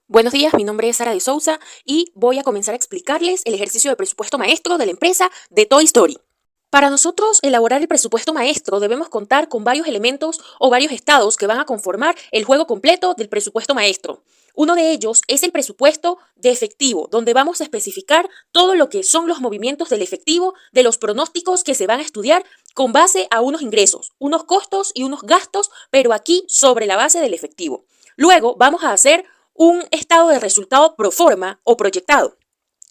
Buenos días, mi nombre es Sara de Souza y voy a comenzar a explicarles el ejercicio de presupuesto maestro de la empresa de Toy Story. Para nosotros elaborar el presupuesto maestro debemos contar con varios elementos o varios estados que van a conformar el juego completo del presupuesto maestro. Uno de ellos es el presupuesto de efectivo, donde vamos a especificar todo lo que son los movimientos del efectivo, de los pronósticos que se van a estudiar con base a unos ingresos, unos costos y unos gastos, pero aquí sobre la base del efectivo. Luego vamos a hacer un estado de resultado pro forma o proyectado.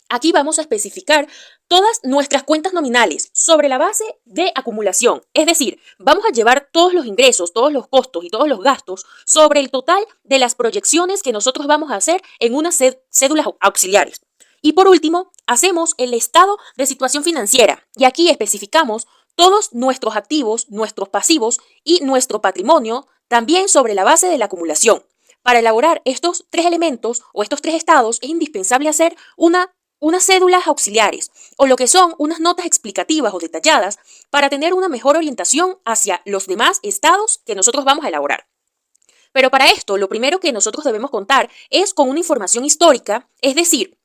Aquí vamos a especificar todas nuestras cuentas nominales sobre la base de acumulación. Es decir, vamos a llevar todos los ingresos, todos los costos y todos los gastos sobre el total de las proyecciones que nosotros vamos a hacer en unas cédulas auxiliares. Y por último, hacemos el estado de situación financiera y aquí especificamos todos nuestros activos, nuestros pasivos y nuestro patrimonio también sobre la base de la acumulación. Para elaborar estos tres elementos o estos tres estados es indispensable hacer unas cédulas auxiliares o lo que son unas notas explicativas o detalladas para tener una mejor orientación hacia los demás estados que nosotros vamos a elaborar. Pero para esto, lo primero que nosotros debemos contar es con una información histórica, es decir,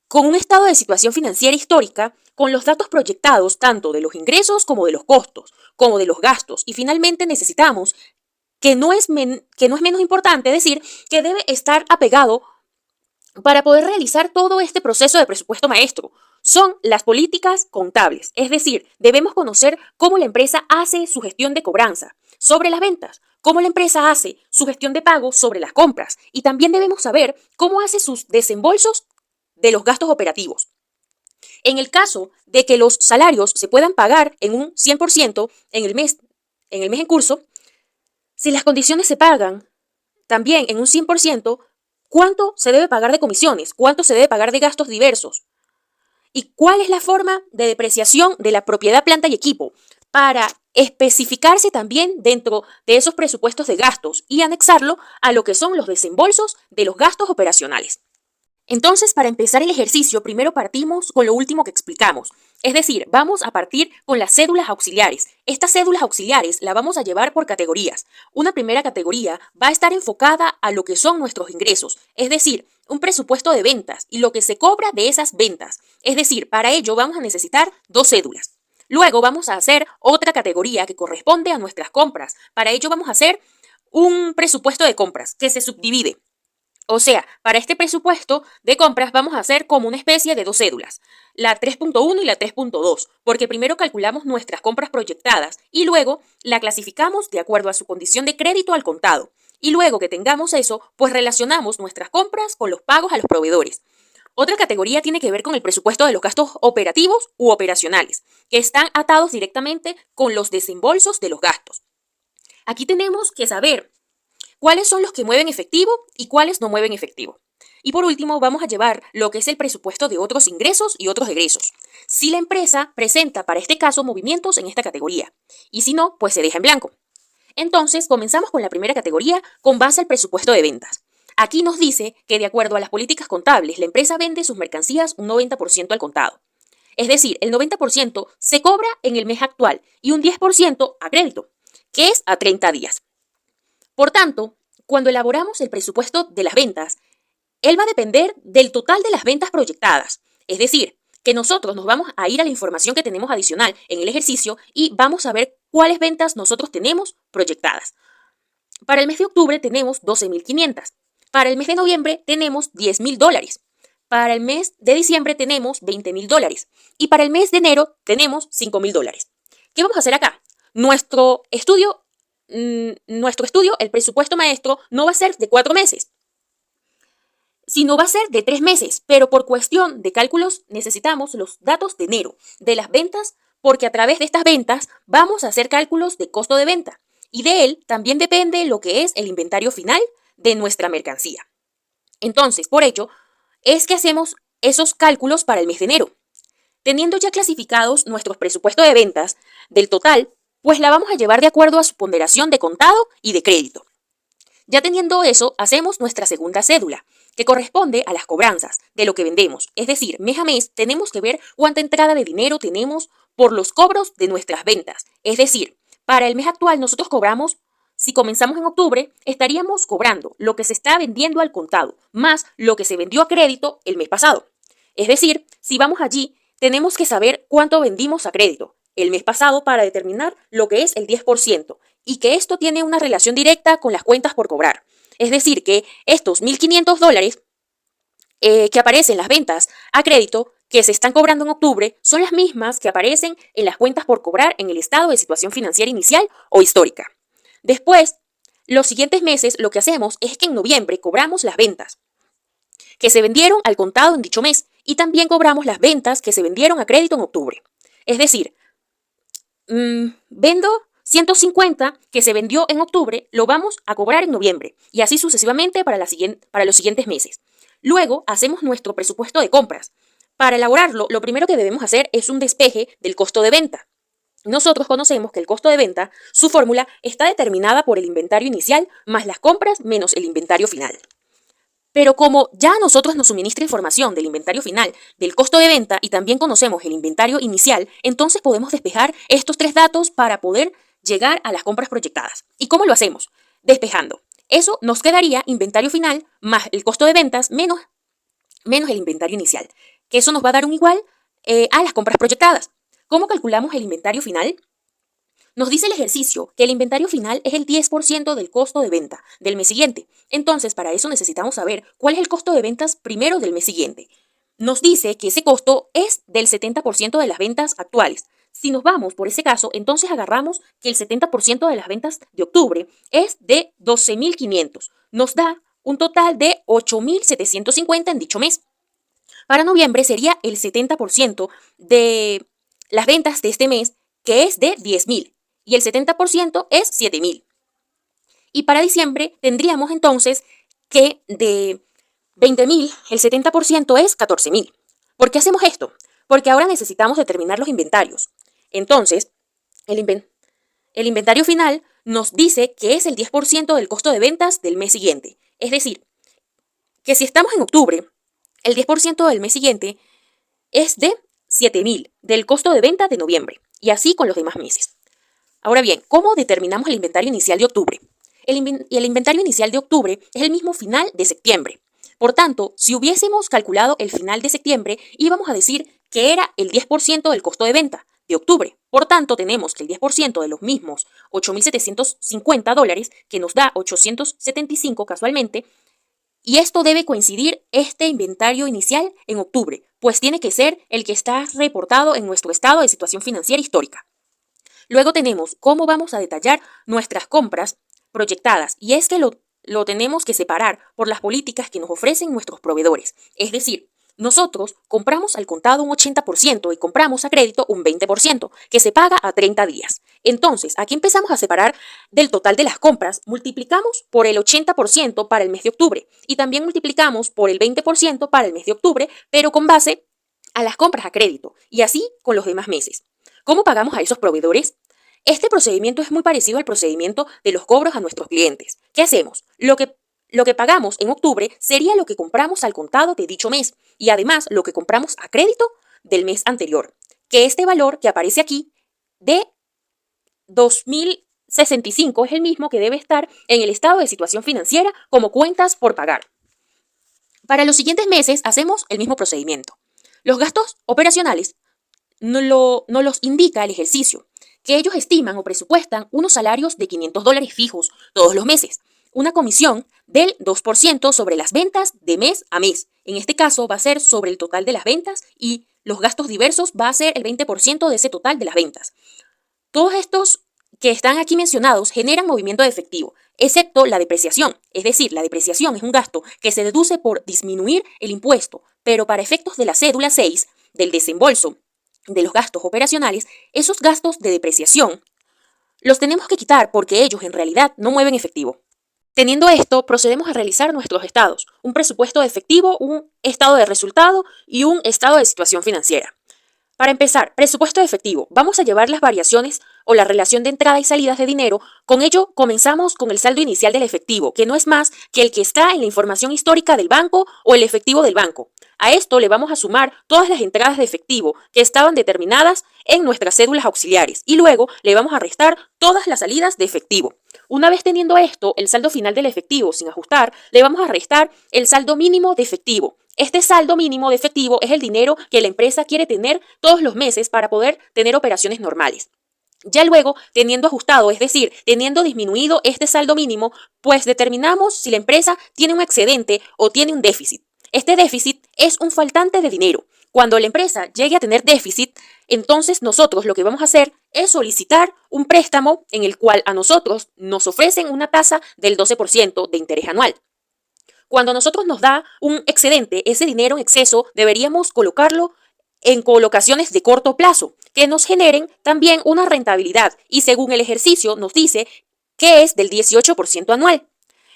con un estado de situación financiera histórica, con los datos proyectados tanto de los ingresos como de los costos, como de los gastos. Y finalmente necesitamos que no es menos importante, es decir, que debe estar apegado para poder realizar todo este proceso de presupuesto maestro. Son las políticas contables, es decir, debemos conocer cómo la empresa hace su gestión de cobranza sobre las ventas, cómo la empresa hace su gestión de pago sobre las compras y también debemos saber cómo hace sus desembolsos de los gastos operativos. En el caso de que los salarios se puedan pagar en un 100% en el mes en curso, si las condiciones se pagan también en un 100%, ¿cuánto se debe pagar de comisiones? ¿Cuánto se debe pagar de gastos diversos? ¿Y cuál es la forma de depreciación de la propiedad, planta y equipo? Para especificarse también dentro de esos presupuestos de gastos y anexarlo a lo que son los desembolsos de los gastos operacionales. Entonces, para empezar el ejercicio, primero partimos con lo último que explicamos. Es decir, vamos a partir con las cédulas auxiliares. Estas cédulas auxiliares las vamos a llevar por categorías. Una primera categoría va a estar enfocada a lo que son nuestros ingresos, es decir, un presupuesto de ventas y lo que se cobra de esas ventas. Es decir, para ello vamos a necesitar dos cédulas. Luego vamos a hacer otra categoría que corresponde a nuestras compras. Para ello vamos a hacer un presupuesto de compras que se subdivide. O sea, para este presupuesto de compras vamos a hacer como una especie de dos cédulas, la 3.1 y la 3.2, porque primero calculamos nuestras compras proyectadas y luego la clasificamos de acuerdo a su condición de crédito al contado. Y luego que tengamos eso, pues relacionamos nuestras compras con los pagos a los proveedores. Otra categoría tiene que ver con el presupuesto de los gastos operativos u operacionales, que están atados directamente con los desembolsos de los gastos. Aquí tenemos que saber cuáles son los que mueven efectivo y cuáles no mueven efectivo. Y por último, vamos a llevar lo que es el presupuesto de otros ingresos y otros egresos. Si la empresa presenta para este caso movimientos en esta categoría y si no, pues se deja en blanco. Entonces, comenzamos con la primera categoría con base al presupuesto de ventas. Aquí nos dice que de acuerdo a las políticas contables, la empresa vende sus mercancías un 90% al contado. Es decir, el 90% se cobra en el mes actual y un 10% a crédito, que es a 30 días. Por tanto, cuando elaboramos el presupuesto de las ventas, él va a depender del total de las ventas proyectadas. Es decir, que nosotros nos vamos a ir a la información que tenemos adicional en el ejercicio y vamos a ver cuáles ventas nosotros tenemos proyectadas. Para el mes de octubre tenemos 12.500. Para el mes de noviembre tenemos $10.000. Para el mes de diciembre tenemos $20.000. Y para el mes de enero tenemos $5.000. ¿Qué vamos a hacer acá? Nuestro estudio, el presupuesto maestro, no va a ser de 4 meses, sino va a ser de 3 meses, pero por cuestión de cálculos necesitamos los datos de enero, de las ventas, porque a través de estas ventas vamos a hacer cálculos de costo de venta y de él también depende lo que es el inventario final de nuestra mercancía. Entonces, por ello, es que hacemos esos cálculos para el mes de enero. Teniendo ya clasificados nuestros presupuestos de ventas del total, pues la vamos a llevar de acuerdo a su ponderación de contado y de crédito. Ya teniendo eso, hacemos nuestra segunda cédula, que corresponde a las cobranzas de lo que vendemos. Es decir, mes a mes tenemos que ver cuánta entrada de dinero tenemos por los cobros de nuestras ventas. Es decir, para el mes actual nosotros cobramos si comenzamos en octubre, estaríamos cobrando lo que se está vendiendo al contado, más lo que se vendió a crédito el mes pasado. Es decir, si vamos allí, tenemos que saber cuánto vendimos a crédito el mes pasado para determinar lo que es el 10%, y que esto tiene una relación directa con las cuentas por cobrar. Es decir, que estos $1.500 que aparecen en las ventas a crédito que se están cobrando en octubre son las mismas que aparecen en las cuentas por cobrar en el estado de situación financiera inicial o histórica. Después, los siguientes meses lo que hacemos es que en noviembre cobramos las ventas que se vendieron al contado en dicho mes y también cobramos las ventas que se vendieron a crédito en octubre. Es decir, vendo 150 que se vendió en octubre, lo vamos a cobrar en noviembre y así sucesivamente para los siguientes meses. Luego hacemos nuestro presupuesto de compras. Para elaborarlo, lo primero que debemos hacer es un despeje del costo de venta. Nosotros conocemos que el costo de venta, su fórmula, está determinada por el inventario inicial más las compras menos el inventario final. Pero como ya a nosotros nos suministra información del inventario final, del costo de venta y también conocemos el inventario inicial, entonces podemos despejar estos tres datos para poder llegar a las compras proyectadas. ¿Y cómo lo hacemos? Despejando. Eso nos quedaría inventario final más el costo de ventas menos el inventario inicial, que eso nos va a dar un igual a las compras proyectadas. ¿Cómo calculamos el inventario final? Nos dice el ejercicio que el inventario final es el 10% del costo de venta del mes siguiente. Entonces, para eso necesitamos saber cuál es el costo de ventas primero del mes siguiente. Nos dice que ese costo es del 70% de las ventas actuales. Si nos vamos por ese caso, entonces agarramos que el 70% de las ventas de octubre es de 12.500. Nos da un total de 8.750 en dicho mes. Para noviembre sería el 70% de las ventas de este mes, que es de 10.000, y el 70% es 7.000. Y para diciembre tendríamos entonces que de 20.000, el 70% es 14.000. ¿Por qué hacemos esto? Porque ahora necesitamos determinar los inventarios. Entonces, el inventario final nos dice que es el 10% del costo de ventas del mes siguiente. Es decir, que si estamos en octubre, el 10% del mes siguiente es de 7.000 del costo de venta de noviembre, y así con los demás meses. Ahora bien, ¿cómo determinamos el inventario inicial de octubre? El inventario inicial de octubre es el mismo final de septiembre. Por tanto, si hubiésemos calculado el final de septiembre, íbamos a decir que era el 10% del costo de venta de octubre. Por tanto, tenemos que el 10% de los mismos $8.750, que nos da 875 casualmente, y esto debe coincidir este inventario inicial en octubre, pues tiene que ser el que está reportado en nuestro estado de situación financiera histórica. Luego tenemos cómo vamos a detallar nuestras compras proyectadas, y es que lo tenemos que separar por las políticas que nos ofrecen nuestros proveedores. Es decir, nosotros compramos al contado un 80% y compramos a crédito un 20%, que se paga a 30 días. Entonces, aquí empezamos a separar del total de las compras, multiplicamos por el 80% para el mes de octubre y también multiplicamos por el 20% para el mes de octubre, pero con base a las compras a crédito, y así con los demás meses. ¿Cómo pagamos a esos proveedores? Este procedimiento es muy parecido al procedimiento de los cobros a nuestros clientes. ¿Qué hacemos? Lo que pagamos en octubre sería lo que compramos al contado de dicho mes y además lo que compramos a crédito del mes anterior, que este valor que aparece aquí de 2.065 es el mismo que debe estar en el estado de situación financiera como cuentas por pagar. Para los siguientes meses hacemos el mismo procedimiento. Los gastos operacionales no los indica el ejercicio, que ellos estiman o presupuestan unos salarios de $500 fijos todos los meses, una comisión del 2% sobre las ventas de mes a mes. En este caso va a ser sobre el total de las ventas y los gastos diversos va a ser el 20% de ese total de las ventas. Todos estos que están aquí mencionados generan movimiento de efectivo, excepto la depreciación. Es decir, la depreciación es un gasto que se deduce por disminuir el impuesto, pero para efectos de la cédula 6 del desembolso de los gastos operacionales, esos gastos de depreciación los tenemos que quitar porque ellos en realidad no mueven efectivo. Teniendo esto, procedemos a realizar nuestros estados, un presupuesto de efectivo, un estado de resultado y un estado de situación financiera. Para empezar, presupuesto de efectivo. Vamos a llevar las variaciones o la relación de entrada y salidas de dinero. Con ello, comenzamos con el saldo inicial del efectivo, que no es más que el que está en la información histórica del banco o el efectivo del banco. A esto le vamos a sumar todas las entradas de efectivo que estaban determinadas en nuestras cédulas auxiliares y luego le vamos a restar todas las salidas de efectivo. Una vez teniendo esto, el saldo final del efectivo sin ajustar, le vamos a restar el saldo mínimo de efectivo. Este saldo mínimo de efectivo es el dinero que la empresa quiere tener todos los meses para poder tener operaciones normales. Ya luego, teniendo ajustado, es decir, teniendo disminuido este saldo mínimo, pues determinamos si la empresa tiene un excedente o tiene un déficit. Este déficit es un faltante de dinero. Cuando la empresa llegue a tener déficit, entonces nosotros lo que vamos a hacer es solicitar un préstamo en el cual a nosotros nos ofrecen una tasa del 12% de interés anual. Cuando a nosotros nos da un excedente, ese dinero en exceso deberíamos colocarlo en colocaciones de corto plazo que nos generen también una rentabilidad y según el ejercicio nos dice que es del 18% anual.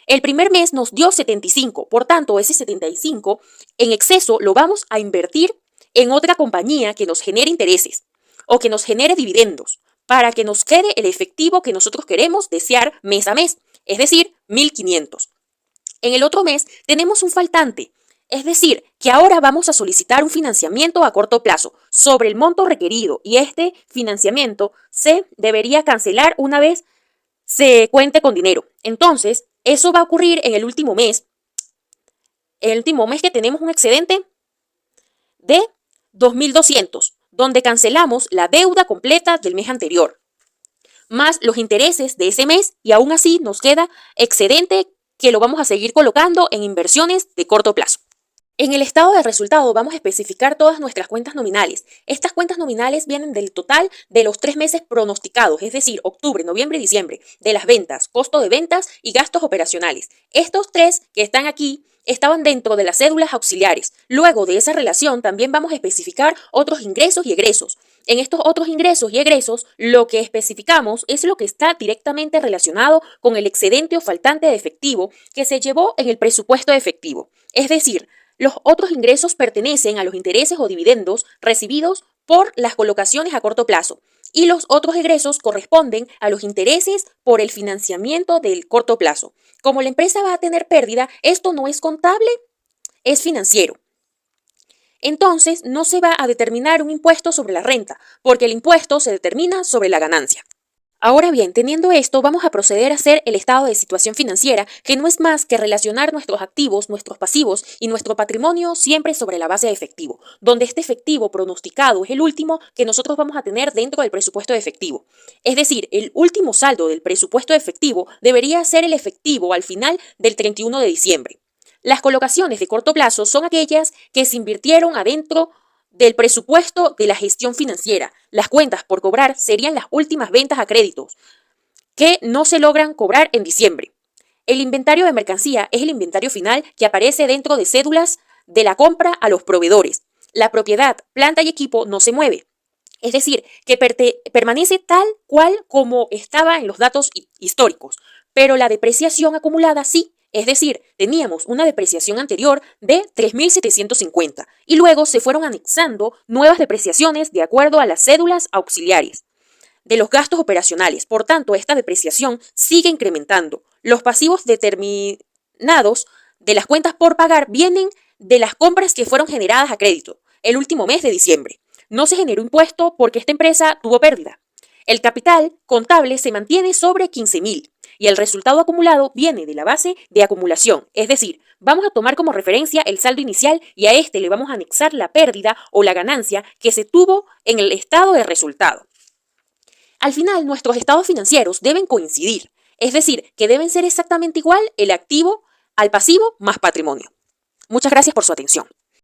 El primer mes nos dio 75, por tanto ese 75 en exceso lo vamos a invertir en otra compañía que nos genere intereses o que nos genere dividendos para que nos quede el efectivo que nosotros queremos desear mes a mes, es decir, 1.500. En el otro mes tenemos un faltante, es decir, que ahora vamos a solicitar un financiamiento a corto plazo sobre el monto requerido y este financiamiento se debería cancelar una vez se cuente con dinero. Entonces, eso va a ocurrir en el último mes que tenemos un excedente de 2.200, donde cancelamos la deuda completa del mes anterior, más los intereses de ese mes y aún así nos queda excedente que lo vamos a seguir colocando en inversiones de corto plazo. En el estado de resultado vamos a especificar todas nuestras cuentas nominales. Estas cuentas nominales vienen del total de los 3 meses pronosticados, es decir, octubre, noviembre y diciembre, de las ventas, costo de ventas y gastos operacionales. Estos 3 que están aquí estaban dentro de las cédulas auxiliares. Luego de esa relación también vamos a especificar otros ingresos y egresos. En estos otros ingresos y egresos, lo que especificamos es lo que está directamente relacionado con el excedente o faltante de efectivo que se llevó en el presupuesto de efectivo. Es decir, los otros ingresos pertenecen a los intereses o dividendos recibidos por las colocaciones a corto plazo y los otros egresos corresponden a los intereses por el financiamiento del corto plazo. Como la empresa va a tener pérdida, esto no es contable, es financiero. Entonces, no se va a determinar un impuesto sobre la renta, porque el impuesto se determina sobre la ganancia. Ahora bien, teniendo esto, vamos a proceder a hacer el estado de situación financiera, que no es más que relacionar nuestros activos, nuestros pasivos y nuestro patrimonio siempre sobre la base de efectivo, donde este efectivo pronosticado es el último que nosotros vamos a tener dentro del presupuesto de efectivo. Es decir, el último saldo del presupuesto de efectivo debería ser el efectivo al final del 31 de diciembre. Las colocaciones de corto plazo son aquellas que se invirtieron adentro del presupuesto de la gestión financiera. Las cuentas por cobrar serían las últimas ventas a créditos que no se logran cobrar en diciembre. El inventario de mercancía es el inventario final que aparece dentro de cédulas de la compra a los proveedores. La propiedad, planta y equipo no se mueve. Es decir, que permanece tal cual como estaba en los datos históricos, pero la depreciación acumulada sí. Es decir, teníamos una depreciación anterior de 3.750 y luego se fueron anexando nuevas depreciaciones de acuerdo a las cédulas auxiliares de los gastos operacionales. Por tanto, esta depreciación sigue incrementando. Los pasivos determinados de las cuentas por pagar vienen de las compras que fueron generadas a crédito el último mes de diciembre. No se generó impuesto porque esta empresa tuvo pérdida. El capital contable se mantiene sobre 15.000 y el resultado acumulado viene de la base de acumulación. Es decir, vamos a tomar como referencia el saldo inicial y a este le vamos a anexar la pérdida o la ganancia que se tuvo en el estado de resultado. Al final, nuestros estados financieros deben coincidir, es decir, que deben ser exactamente igual el activo al pasivo más patrimonio. Muchas gracias por su atención.